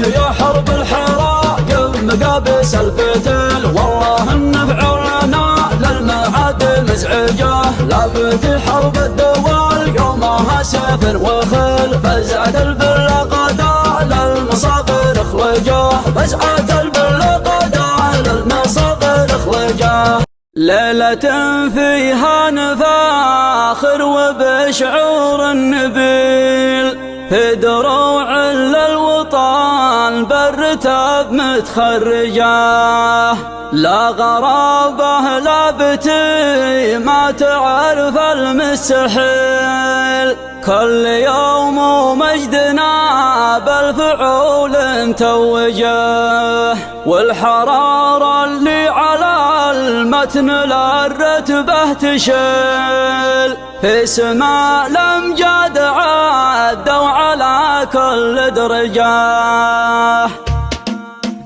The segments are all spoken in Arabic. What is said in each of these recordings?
يا حرب الحرايق مقابس الفتل، والله النفع لنا للمعاد مزعجه. لابد حرب الدول يومها سيف وخل، فزعة البلقدة للمصابر اخلجه، فزعة البلقدة للمصابر اخلجه. ليلة فيها نفاخر وبشعور النبيل، في دروع للوطن بالرتاب متخرجه. لا غرابة لا بتي ما تعرف المستحيل، كل يوم مجدنا بالفعول متوجه. والحرارة اللي على المتن للرتبة تشيل، في سماء الأمجاد عدوا على كل درجة.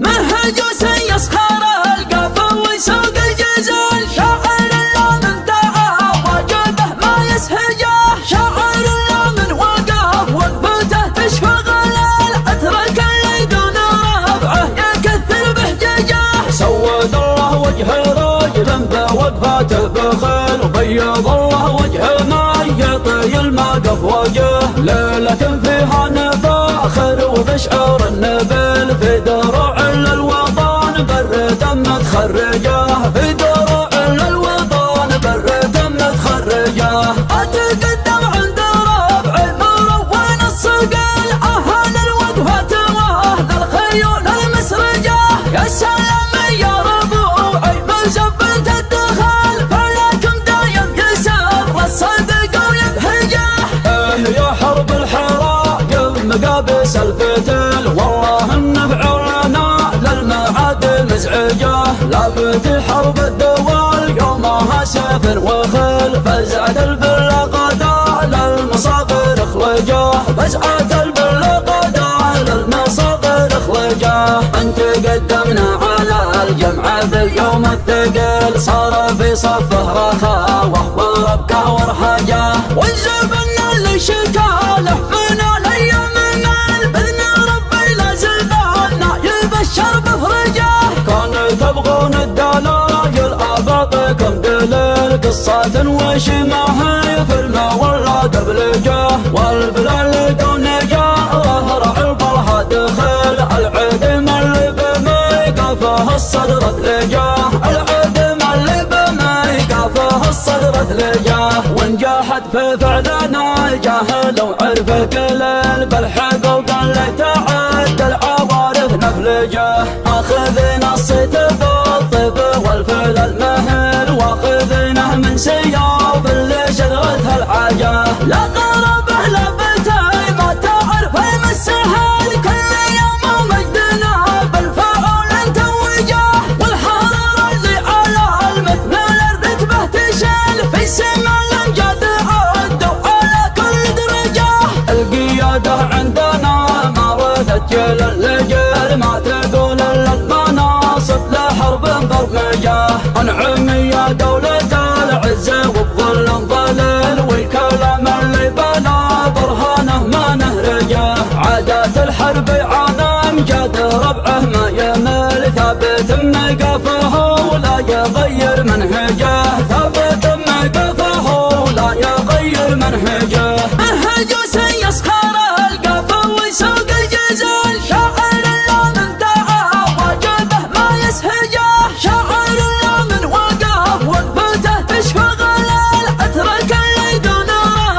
منهج سيسخر القفا وسوق الجزل، شاعر لا من دعا واجبه ما يسهجه. شاعر لا من وقف وقفته تشفق الاترك اللي دون ربعه يكثر بهججه. سود الله وجه رجل بوقفاته بخيل، وبيض الله وجه ما يطي المقف وجه. ليلة فيها نفاخر وبشعور النبيل، في دروع للوطن بالرتم متخرجه، في دروع للوطن بالرتم متخرجه. اتقدم عند ربعي مروان الصقل، اهل الوقفة واهل الخيول المسرجه. يا سلام يا ربوعي من زبنت الدخل، فلكم دايم يسر الصدق ويبهجه. يا حرب الحرايق مقابس الفتل، والله النفع لنا للمعاد مزعجه. لابد حرب الدول يومها سيف وخل، فزعة البلقدة للمصابر اخلجه، فزعة البلقدة للمصابر اخلجه. انت قدمنا على الجمعة باليوم الثقل، صار في صفه رخاوة وربكة ورحجه. والزبن اللي شكاله من الايام مال، باذن ربي لا زلنا يبشر بفرجه. كان تبغون الدلايل ابعطيكم دليل، قصة وشماهي في الماء ولا دبلجه. والبلال دونجه ظهر البلها دخل، العدم اللي بميقفه الصدر ثلجه. العدم اللي بميقفه الصدر ثلجه. ونجحت في فعلنا جاهل وعرف قليل، بالحقوق اللي تعد العوارف نفلجه. اخذنا الصيت بالطيب والفعل المهل، واخذناه من سيوف اللي شذرتها العاجه. لا قربه لا بتاي ما تعرف المسهل، كل يوم مجدنا بالفعول نتوجه. والحرارة اللي على المثل الرتبه تشيل، في سماء الامجاد عدوا على كل درجه. القياده عندنا ما ردت جيل اللجل، ما تقول الا المناصب لحرب برمجه. انعم يا دولة العزة وبظل ظليل، والكلام اللي بنا برهانه ما نهرجه. عادات الحرب عانى امجاد ربعه ما يمل، ثابت مقفه ولا يغير منهجه. ثابت مقفه ولا يغير منهجه. منهج سيسخر القفا وسوق الجزل، شاعر لا من دعا واجبه ما يسهجه. شاعر لا من وقف وقفته تشفق الاترك اللي دون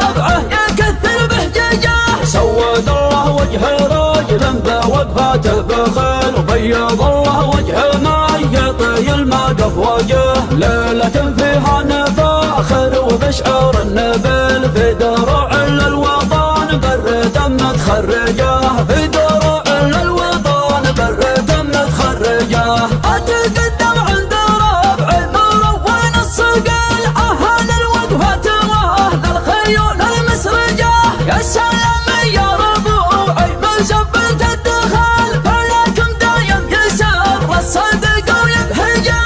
ربعه يكثر بهججه. سود الله وجه رجل بوقفاته بخيل، وبيض الله وجه ما يطي المقف وجه. ليلة فيها نفاخر وبشعور النبيل، في دروع للوطن بالرتم متخرجه، في دروع للوطن بالرتم متخرجه. اتقدم عند ربعي مروان الصقل، اهل الوقفة واهل الخيول المسرجه. يا سلام يا ربوعي من زبنت الدخل، فلكم دايم يسر الصدق ويبهجه.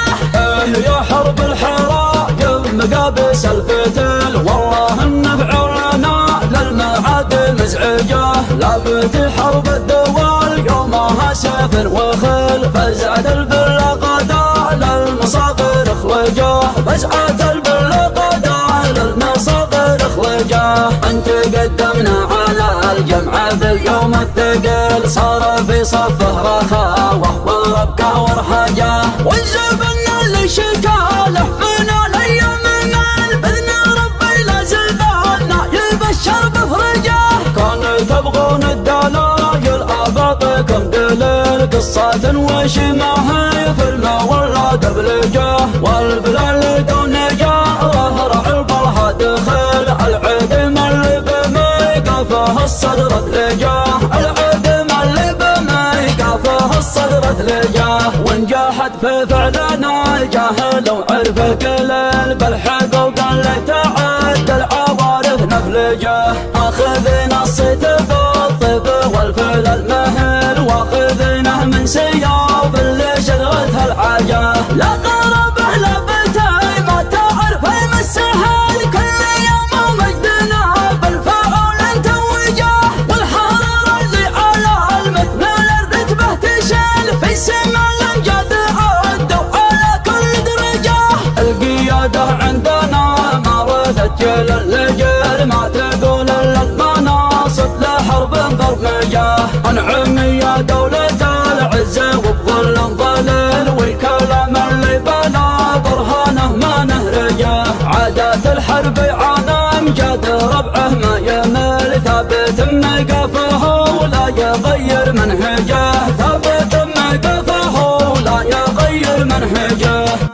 يا حرب الحرايق مقابس الفتل، والله النفع لنا للمعاد مزعجه. لابد حرب الدول يومها صف وخل، فزعة البلقدة للمصاغر اخلجه، فزعة البلقدة للمصاغر اخلجه. انت قدمنا على الجمع باليوم الثقيل، صار في صفه رخاوه وربكه ورحجه، والزبن اللي شكاله من الايام مال، باذن ربي لا زبالنا يبشر بفرجه. كان تبغون الدلايل ابعطيكم دليل، قصة وشماهي في المولى دبلجه، والبلال دونجه ظهر البرها دخل، العدم اللي بميقفه الصدر ثلجه، العدم اللي بميقفه الصدر ثلجه. ونجحت في فعلنا جاهل وعرف قليل، بالحقوق اللي تعد العوارف نفلجه، اخذنا الصيت بالطب والفعل المهل، واخذناه من سياف اللي شغلتها العاجه. لا قربه لا بتاي ما تعرف المسهل، كل يوم مجدنا بالفعول نتوجه، والحرارة اللي على المثمل الرتبه تشل، في سما الامجاد عدوا على كل درجه. القياده عندنا ما ردت جيل اللجل، ما تقول الا المناصب لحرب برمجه. انعم يا دولة العزة وبظل ظلل، والكلام اللي بلا برهانه ما نهرجه. عادات الحرب عانى امجاد ربعه ما يمل، ثابت موقفه ولا يغير منهجه، ثابت موقفه ولا يغير منهجه.